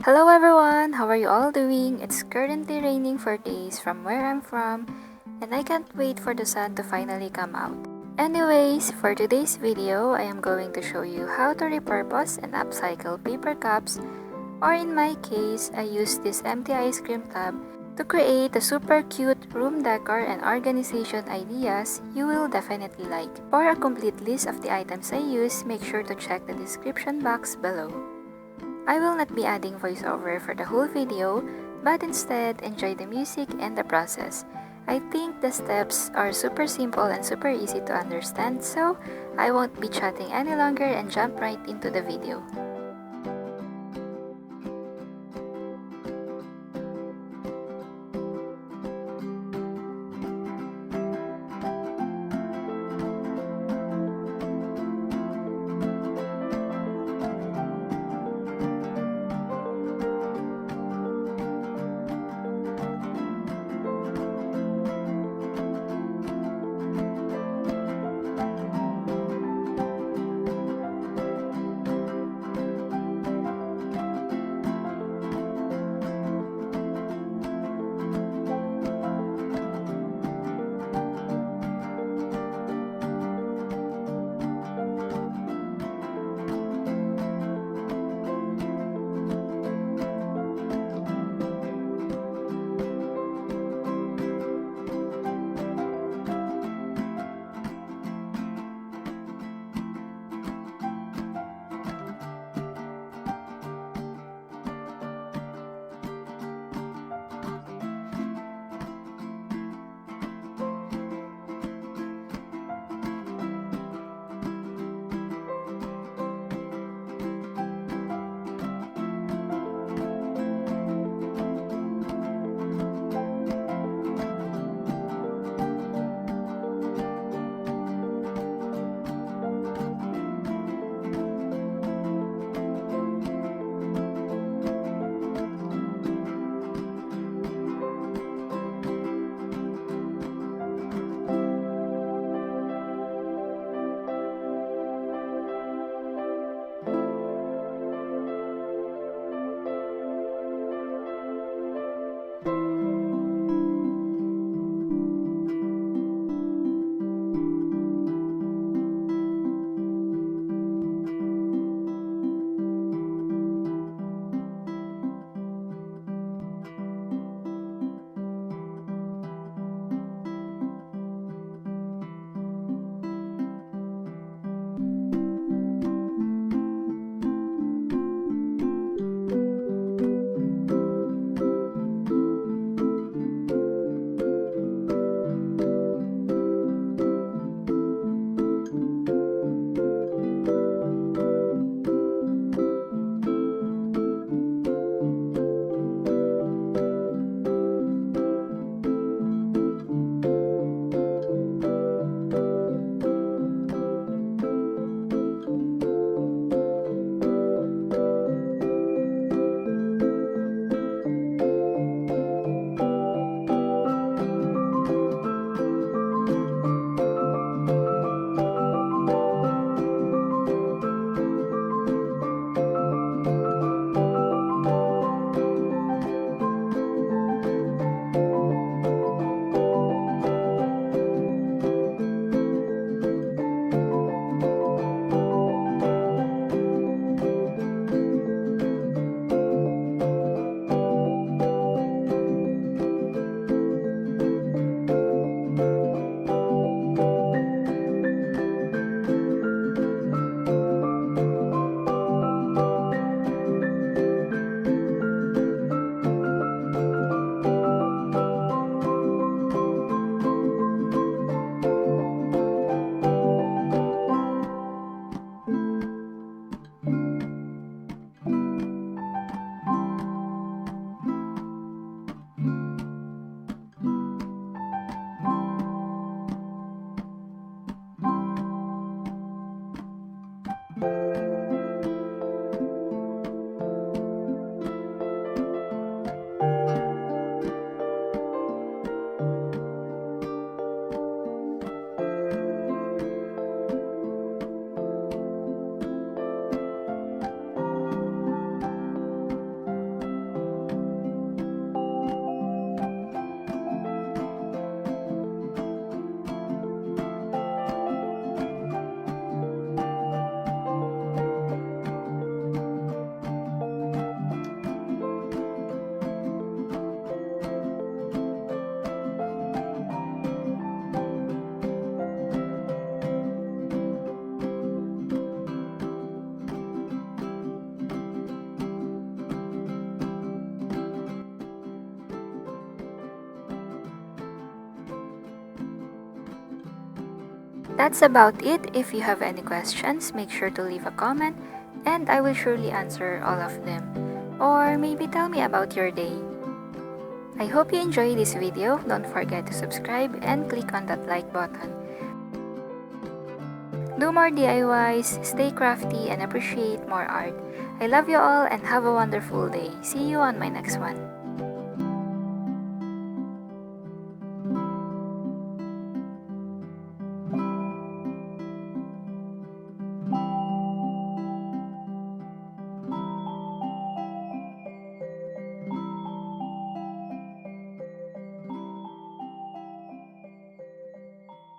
Hello everyone, how are you all doing? It's currently raining for days from where I'm from, and I can't wait for the sun to finally come out. Anyways, for today's video, I am going to show you how to repurpose and upcycle paper cups, or in my case, I use this empty ice cream tub to create a super cute room decor and organization ideas you will definitely like. For a complete list of the items I use, make sure to check the description box below. I will not be adding voiceover for the whole video, but instead enjoy the music and the process. I think the steps are super simple and super easy to understand, so I won't be chatting any longer and jump right into the video. That's about it. If you have any questions, make sure to leave a comment and I will surely answer all of them. Or maybe tell me about your day. I hope you enjoyed this video. Don't forget to subscribe and click on that like button. Do more DIYs, stay crafty, and appreciate more art. I love you all and have a wonderful day. See you on my next one.